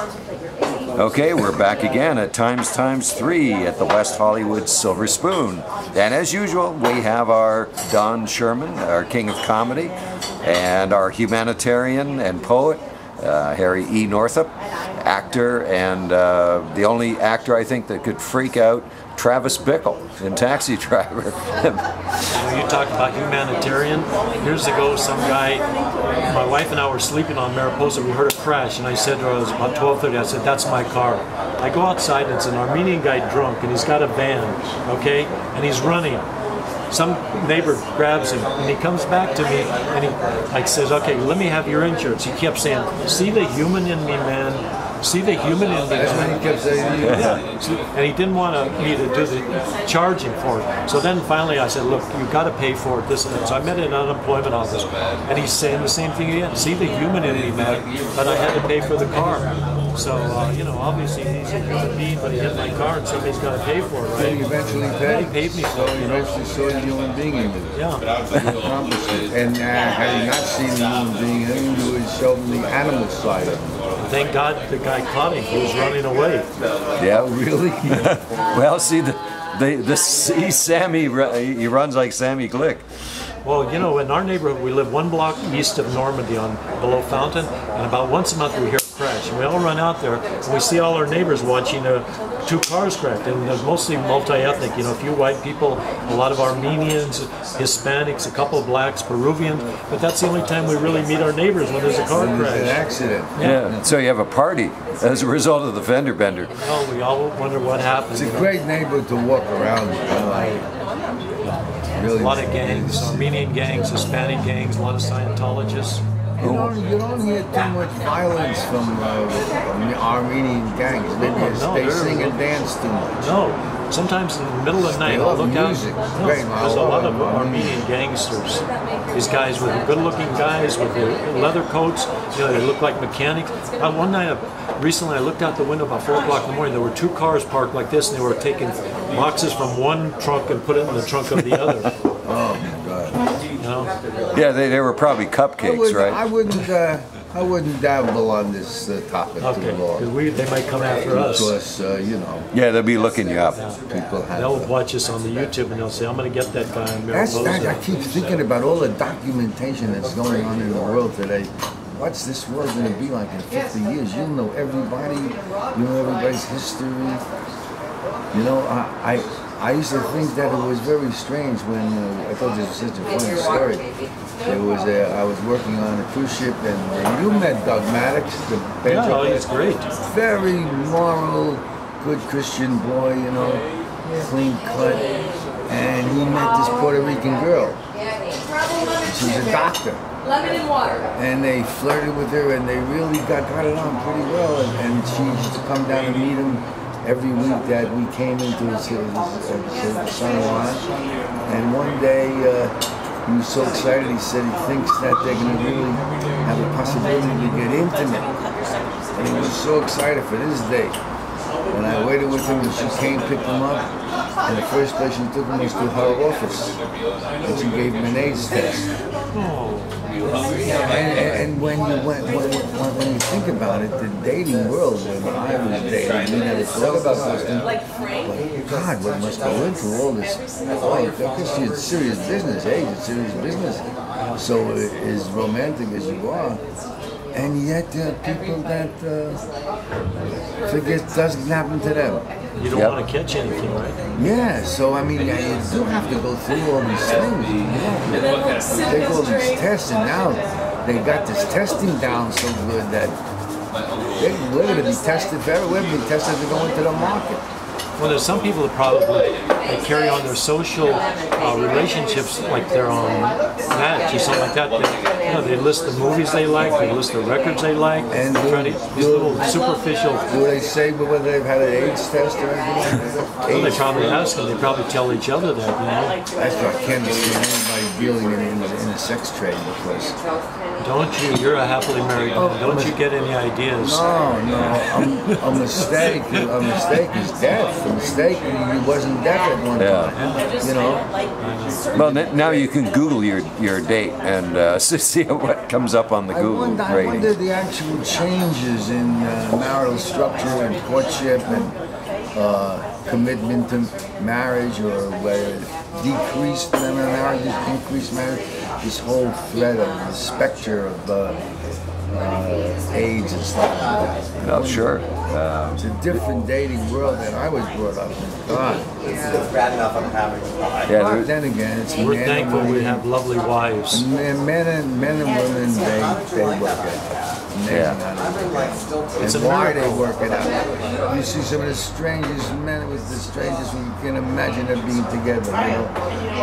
Okay, we're back again at times 3 at the West Hollywood Silver Spoon. And as usual, we have our Don Sherman, our king of comedy, and our humanitarian and poet, Harry E. Northup, actor, and the only actor I think that could freak out Travis Bickle in Taxi Driver. You talk about humanitarian. Years ago, some guy, my wife and I were sleeping on Mariposa, we heard a crash, and I said to her, it was about 12:30, I said, "That's my car." I go outside, and it's an Armenian guy drunk, and he's got a van, okay, and he's running. Some neighbor grabs him, and he comes back to me, and he like says, "Okay, let me have your insurance." He kept saying, "See the human in me, man. See the human in me." That's what he kept saying. Yeah. And he didn't want me to do the charging for it. So then finally I said, "Look, you've got to pay for it, this and that." So I met an unemployment office, and he's saying the same thing again. "See the human in me, man." But I had to pay for the car. So, you know, obviously he's a human being, but he hit my car and somebody's got to pay for it, right? He eventually paid? He paid me for it, you know. He saw the human being in it. Yeah. He accomplished it. And had he not seen the human being in him, you would show him the animal side of him. Thank God the guy caught him. He was running away. Yeah, really? Well, see, he's Sammy. He runs like Sammy Glick. Well, you know, in our neighborhood, we live 1 block east of Normandy on below Fountain, and about once a month we hear a crash. And we all run out there, and we see all our neighbors watching 2 cars cracked, and they're mostly multi-ethnic. You know, a few white people, a lot of Armenians, Hispanics, a couple of blacks, Peruvians. But that's the only time we really meet our neighbors, when there's a car crash. An accident. Yeah. So you have a party as a result of the fender bender. Well, we all wonder what happened. It's a great neighborhood to walk around. Really, a lot of gangs, Armenian gangs, Hispanic gangs, a lot of Scientologists. You don't hear too much violence from Armenian gangs. They sing and dance too much. No. Sometimes in the middle of the night, I'll look out. No, there's a lot of Armenian gangsters. These guys with good-looking guys with their leather coats. You know, they look like mechanics. One night, recently, I looked out the window about 4 o'clock in the morning. There were 2 cars parked like this, and they were taking boxes from one trunk and put it in the trunk of the other. Oh my God! You know? Yeah, they were probably cupcakes, right? I wouldn't dabble on this topic too long. Because they might come after us. Because, you know. Yeah, they'll be looking you up. Yeah. People have. They'll watch us on the YouTube and they'll say, "I'm going to get that guy in Mariposa." I keep thinking about all the documentation that's going on in the world today. What's this world going to be like in 50 years? You'll know everybody. You know everybody's history. You know, I used to think that it was very strange when I thought this was such a funny story. I was working on a cruise ship, and you met Doug Maddox, the banjo player. He's great. Very moral, good Christian boy, you know, clean cut, and he met this Puerto Rican girl. She was a doctor. Lemon and water. And they flirted with her, and they really got it on pretty well. And she used to come down and meet him every week that we came into his San Juan. And one day he was so excited, he said he thinks that they're going to really have a possibility to get intimate. And he was so excited for this day. And I waited with him, and she came, picked him up, and the first place she took him was to her office. And she gave him an AIDS test. And when you think about it, the dating world, when I was dating, we never thought about those things. But God, what must go into all this? Because it's serious business, it's serious business. So as romantic as you are, and yet there are people that forget it doesn't happen to them. You don't want to catch anything, right? Yeah, so I mean, you do have to go through all these things. You know? Take all these tests, and now they got this testing down so good that we're going to be tested forever. We're going to be tested to go into the market. Well, there's some people that probably carry on their social relationships like they're on Match or something like that. They list the movies they like, they list the records they like, and these little superficial. Do they say whether they've had an AIDS test or anything? Well, they probably ask them. They probably tell each other that. You know. That's why I can't see anybody dealing in a sex trade because Don't you? You're a happily married man. Don't you get any ideas? No. A mistake is death. A mistake, he wasn't deaf at one time. You know. Well, now you can Google your date and see what comes up on the Google I rating. wonder the actual changes in marital structure and courtship and commitment to marriage, or whether decreased marriages, increased marriage. This whole thread of the specter of AIDS and stuff like that. Oh, sure. It's a different dating world than I was brought up in. God. But then again, it's We're men thankful and we women. have lovely wives. Men and women, they work it out. It's And a why they miracle. work it out. You see some of the strangest men with the strangest you can imagine them being together. You know,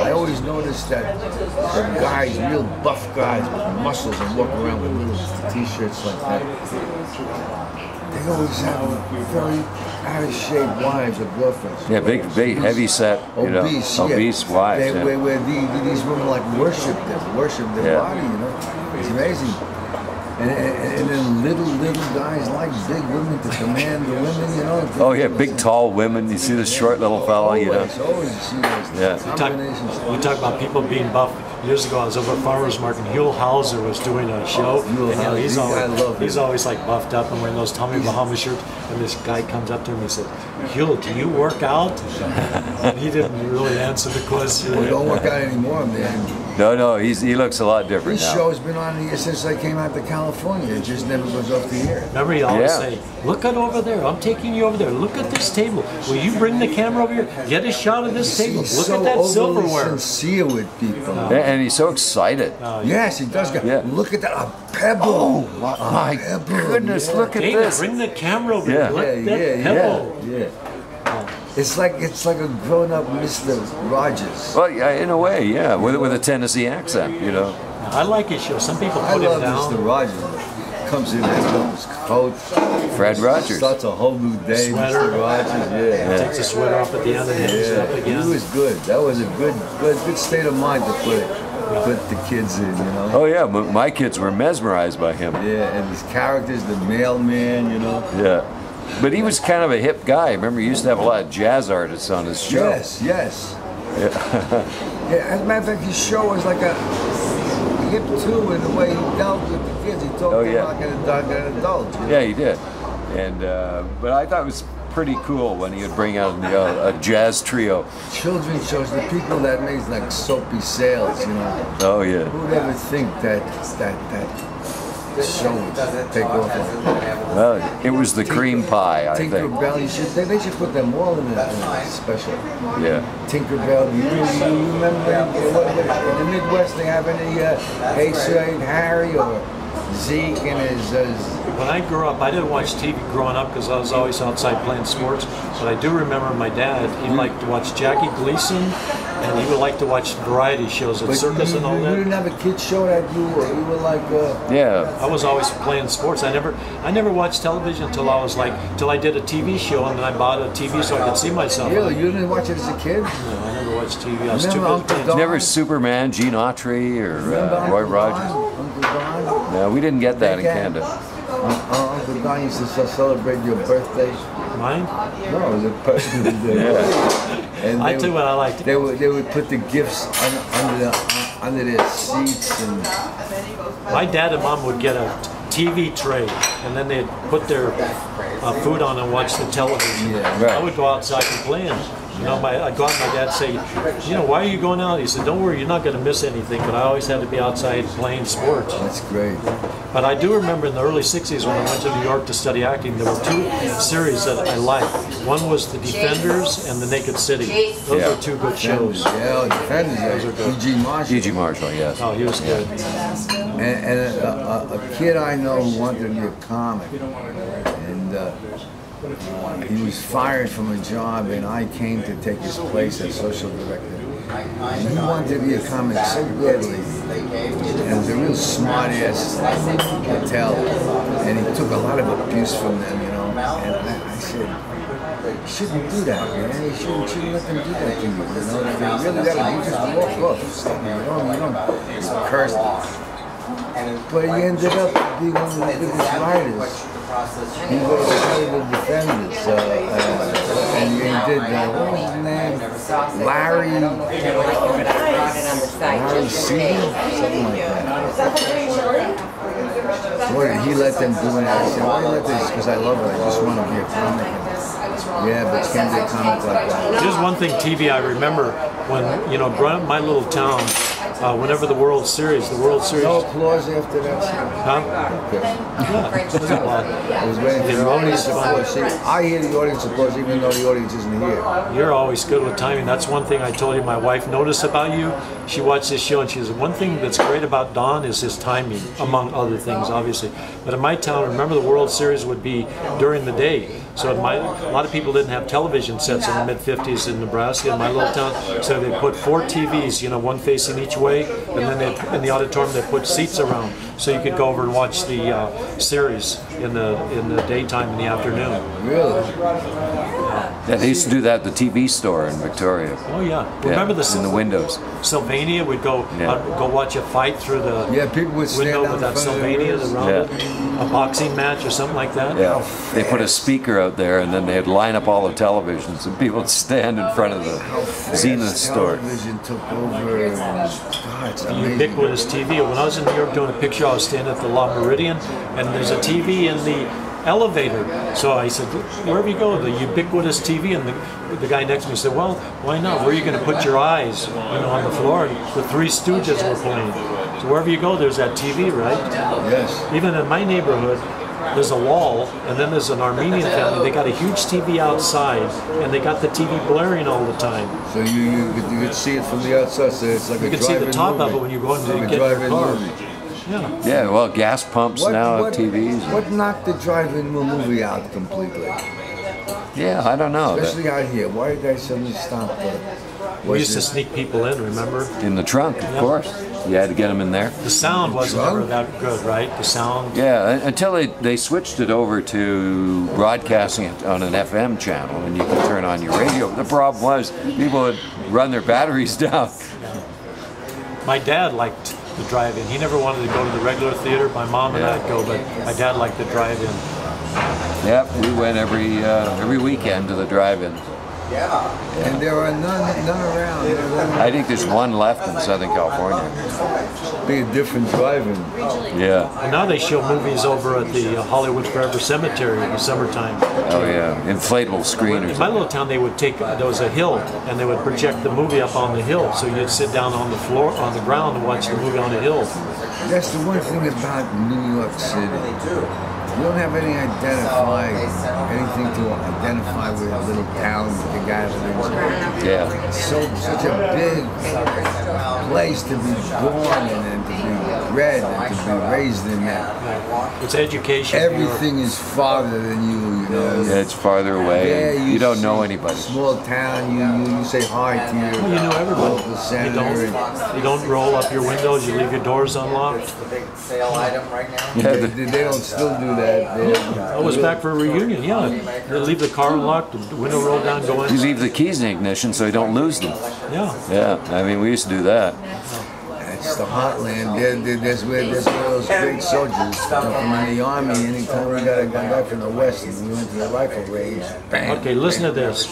I always noticed that the guys, real buff guys with muscles, and walk around with little t-shirts like that. They always have very out of shape wives or girlfriends. Yeah, big, heavy set, obese wives. They, where these women like worship their body. You know, it's amazing. And then little guys like big women to command the women, you know. Oh yeah, big tall women. You see the short little fella, you know. Always you see those combinations. We talk about people being buff. Years ago, I was over at Farmers Market, and Huell Hauser was doing a show. And, he's always like buffed up and wearing those Tommy Bahama shirts. And this guy comes up to him and he said, "Huell, do you work out?" And he didn't really answer the question. Well, don't work out anymore, man. No, he looks a lot different This now. show's been on here since I came out to California. It just never goes off the air. Remember, he always say, "Look at over there. I'm taking you over there. Look at this table. Will you bring the camera over here? Get a shot of this table. He's Look so at that overly silverware." sincere with people. And he's so excited. Yes, he does. Look at that, a pebble. Oh my pebble. goodness, look at Dana, this. bring the camera over here. Look at that pebble. Yeah. It's like a grown-up Mr. Rogers. Well, yeah, in a way, yeah, with a Tennessee accent, you know. I like his show. Some people I put him love down. Mr. Rogers. Comes in with his coat. Fred Rogers. Starts a whole new day, Sweater. Mr. Rogers. Takes the sweater off at the end and hangs it up again. He was good. That was a good state of mind to put the kids in, you know. Oh yeah, my kids were mesmerized by him. Yeah, and his characters, the mailman, you know. Yeah. But he was kind of a hip guy. Remember, he used to have a lot of jazz artists on his show. Yes. Yeah. Yeah, as a matter of fact, his show was like a hip too in the way he dealt with the kids. He talked to them like an adult. You know? Yeah, he did. And but I thought it was pretty cool when he would bring out a jazz trio. Children's shows, the people that made like Soapy Sales, you know. Oh yeah. Who would ever think that show would take off? Well, it was the cream pie, I think. Tinkerbell, they should put them all in a special. Yeah. Tinkerbell, you remember in the Midwest they have any Hey Sir Harry or Zeke and his When I grew up, I didn't watch TV growing up because I was always outside playing sports. But I do remember my dad, he liked to watch Jackie Gleason, and he would like to watch variety shows at circus and all You that. didn't have a kid show that you were like. Yeah. I was always playing sports. I never watched television until I did a TV show, and then I bought a TV so I could see myself. Really, you didn't watch it as a kid? No, I never watched TV. I was too Remember Uncle busy. Don? Never Superman, Gene Autry, or Roy Rogers. Uncle Don? No, we didn't get that in Canada. Uncle Don used to celebrate your birthday. Mine? No, it was a person's day. And I tell you what I liked. They would put the gifts under their seats and. My dad and mom would get a TV tray, and then they'd put their food on and watch the television. Yeah, right. I would go outside and play. You know, I'd go out and my dad say, "Why are you going out?" He said, "Don't worry, you're not going to miss anything." But I always had to be outside playing sports. That's great. But I do remember in the early 60s when I went to New York to study acting, there were two series that I liked. One was The Defenders and The Naked City. Those were two good shows. Yeah, Defenders. E.G. Marshall. E.G. Marshall, yes. Oh, he was good. And a kid I know who wanted to be a comic, and he was fired from a job, and I came to take his place as social director. And he wanted to be a comic so badly, and it was a real smart-ass hotel, and he took a lot of abuse from them, you know. And I said, you shouldn't do that, man. You shouldn't let them do that to you, you know. They really got to, you just walk off. You don't curse. But he ended up being one of the biggest writers. He was one of the defenders, and he did, what was his name? Larry Seaton? Something like that. Boy, he let them do it. I said, why do you let this? Because I love it. I just want to be a comic. Yeah, but it's can't be a comic like that. Here's one thing, TV, I remember when, you know, growing up in my little town, whenever the World Series. No applause after that. Huh? Okay. Yeah, there's applause. I was waiting for the audience applause. See, I hear the audience applause even though the audience isn't here. You're always good with timing. That's one thing I told you my wife noticed about you. She watched this show and she says, one thing that's great about Don is his timing, among other things, obviously. But in my town, remember the World Series would be during the day. So a lot of people didn't have television sets in the mid-50s in Nebraska, in my little town. So they put 4 TVs, you know, one facing each way, and then in the auditorium they put seats around, so you could go over and watch the series in the daytime, in the afternoon. Really? Yeah, they used to do that at the TV store in Victoria. Oh yeah. Remember in the windows. Sylvania would go go watch a fight through the people would stand window with that Sylvania around it, a boxing match or something like that. Yeah, they put a speaker out there and then they'd line up all the televisions and people would stand in front of the Zenith store. Television took over. God, it's amazing. Ubiquitous TV. When I was in New York doing a picture, I was standing at the La Meridian, and there's a TV in the elevator. So I said, wherever you go, the ubiquitous TV, and the guy next to me said, well, why not? Where are you going to put your eyes? You know, on the floor. And the Three Stooges were playing. So wherever you go, there's that TV, right? Yes. Even in my neighborhood, there's a wall, and then there's an Armenian family. They got a huge TV outside, and they got the TV blaring all the time. So you could see it from the outside. So it's like you can see the top of it when you go in to get your car. Yeah. Yeah, well, gas pumps now have TVs. What knocked the drive-in movie out completely? Yeah, I don't know. Especially out here. Why did they suddenly stop? We used to sneak people in, remember? In the trunk, of course. You had to get them in there. The sound wasn't ever that good, right? The sound. Yeah, until they switched it over to broadcasting it on an FM channel, and you could turn on your radio. The problem was people would run their batteries down. My dad liked the drive-in. He never wanted to go to the regular theater. My mom and I'd go, but my dad liked the drive-in. Yep, we went every weekend to the drive-in. Yeah. And there are none around. I think there's one left in Southern California. Be a different drive-in. Yeah. And now they show movies over at the Hollywood Forever Cemetery in the summertime. Oh yeah, inflatable screeners. In my little town, they would take, there was a hill, and they would project the movie up on the hill. So you'd sit down on the floor, on the ground, and watch the movie on the hill. That's the one thing about New York City. You don't have anything to identify with a little town with the guys that live in. Yeah. It's such a big place to be born in and to be bred and to be raised in that. It's education. Everything is farther than you know. Yeah, it's farther away. Yeah, you don't know anybody. Small town, you say hi to your well, you know everybody. local senator. You don't roll up your windows, you leave your doors unlocked. Yeah, They don't still do that. I was back for a reunion, yeah. They leave the car unlocked, the window rolled down, go in. you leave the keys in the ignition so you don't lose them. Yeah. Yeah, I mean, we used to do that. It's the heartland. There's where those great soldiers from in the army. Anytime we got a guy from the west and we went to the rifle range, bang. Okay, listen to this.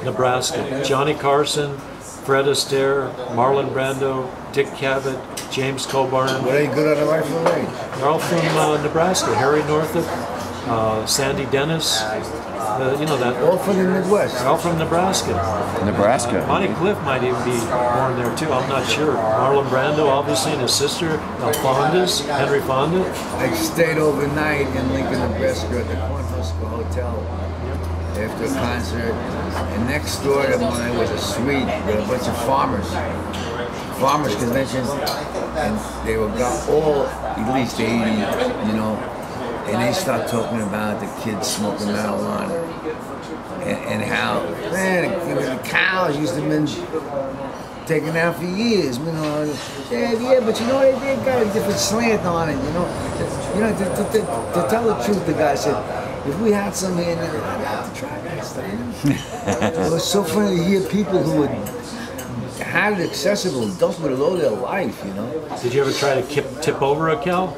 Nebraska. Johnny Carson, Fred Astaire, Marlon Brando, Dick Cavett, James Coburn. Were they good on the rifle range? They're all from Nebraska. Harry Northup, Sandy Dennis. You know that. All from the Midwest. They're all from Nebraska. Nebraska. Monty Cliff might even be born there too. I'm not sure. Marlon Brando, obviously, and his sister, Henry Fonda. I stayed overnight in Lincoln, Nebraska at the Cornhusker Hotel after a concert. And next door to mine was a suite with a bunch of farmers convention, and they were got all at least 80, you know. And they start talking about the kids smoking marijuana and how, man, the cows used to have been taken out for years, you know. Yeah, but you know they got a different slant on it, you know. To tell the truth, the guy said, if we had some here, I'd have to try that stuff. It was so funny to hear people who would had it accessible, dump it all their life, you know. Did you ever try to tip over a cow?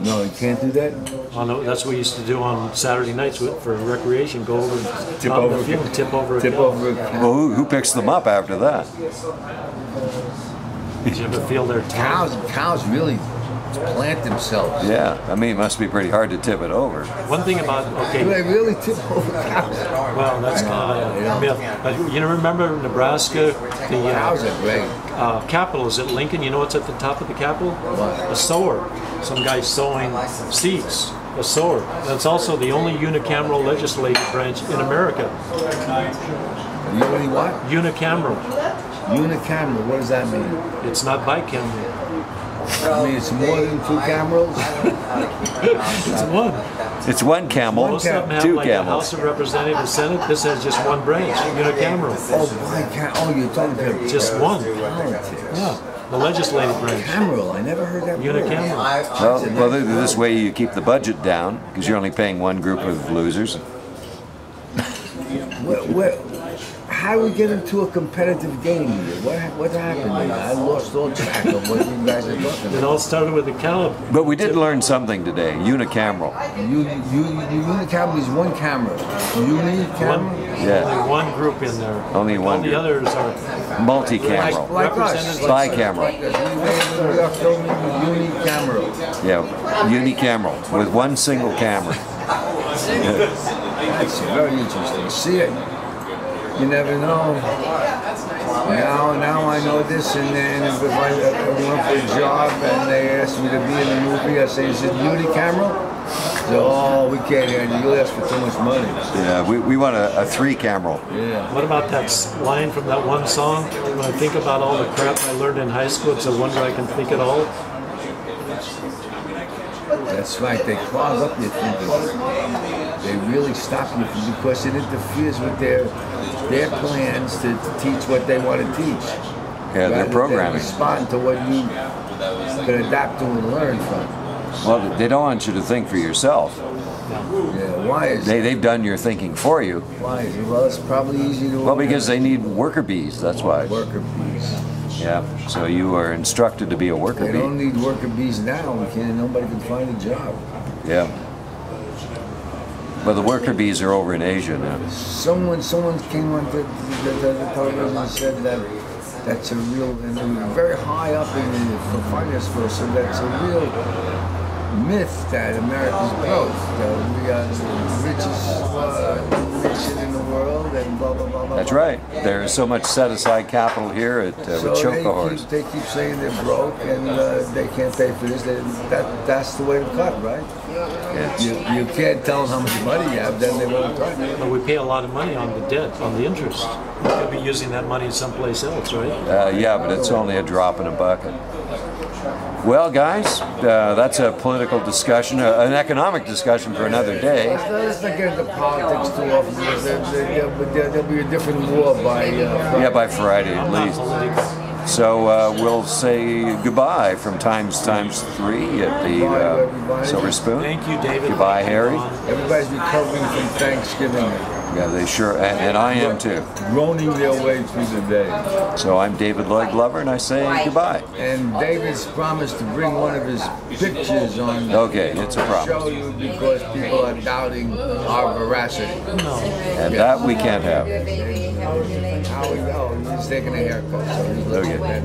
No, you can't do that. Oh, no, that's what we used to do on Saturday nights for recreation. Go over, Tip out in over the field, tip over a Tip cow. over a cow. Well, who picks them up after that? Did you ever feel their tongue? Cows really plant themselves. Yeah, I mean, it must be pretty hard to tip it over. One thing about, Do they okay, really tip over cows? well, that's kind of a myth. But you know, remember Nebraska, the Cows are great. Capitol is at Lincoln. You know what's at the top of the Capitol? What? A sower. Some guy sowing seeds. A sower. That's also the only unicameral legislative branch in America. You know what? Unicameral. Unicameral, what does that mean? It's not bicameral. I mean, it's more than two camerals? It's one. It's one camel, Most of them have two like the camels. House of Representatives, Senate. This has just one branch, unicameral. Oh, you're talking about Just one. politics. Yeah, the legislative branch. Cameral, I never heard that word. Unicameral. Well, this way you keep the budget down because you're only paying one group of losers. How do we get into a competitive game here? What happened? I lost all track of what you guys are talking It about. all started with the cow. But we did learn something today, unicameral. Unicameral is one camera. Unicameral? Yeah. Only one group in there. Only one All the group. others are Multi-cameral. Like us. Representatives. Bicameral. Like us. We are filming unicameral. Yeah, unicameral with one single camera. That's very interesting. See it? You never know. Now I know this, and then if I went for a job and they asked me to be in a movie, I say, is it unicameral? So, oh, we can't, you'll ask for too much money. Yeah, we want a three-cameral. Yeah. What about that line from that one song? When I think about all the crap I learned in high school, it's a wonder I can think it all. That's right, they clog up your thinking. They really stop you because it interferes with their plans to teach what they want to teach. Yeah, their programming. Respond to what you can adapt to and learn from. Well, they don't want you to think for yourself. Yeah, why is They've done your thinking for you. Why is it? Well, it's probably easy to. Well, because they need worker bees, that's why. Worker bees. Yeah, so you are instructed to be a worker They bee. don't need worker bees now. Nobody can find a job. Yeah. But the worker bees are over in Asia now. Someone came on the television and said that that's a real, and they were very high up in the finance force, so that's a real myth that America's broke. We are the richest nation in the world, and blah, blah, blah, blah. That's right. There's so much set-aside capital here at So Chocahors. they keep saying they're broke and they can't pay for this. That's the way to cut, right? Yes. You can't tell them how much money you have, then they won't cut. But we pay a lot of money on the debt, on the interest. We could be using that money someplace else, right? Yeah, but it's only a drop in a bucket. Well, guys, that's a political discussion, an economic discussion for another day. Let's not get into politics too often because there'll be a different war by Friday. Yeah, by Friday at I'm not least. political. So we'll say goodbye from times 3 at the Silver Spoon. Thank you, David. Goodbye, Harry. Everybody's recovering from Thanksgiving, Yeah, they sure, and I am too. groaning their way through the day. So I'm David Lloyd Glover, and I say goodbye. And David's promised to bring one of his pictures on Okay, it's a show promise. you because people are doubting our veracity. And that we can't have. How we go? He's taking a haircut, so he's looking Okay. at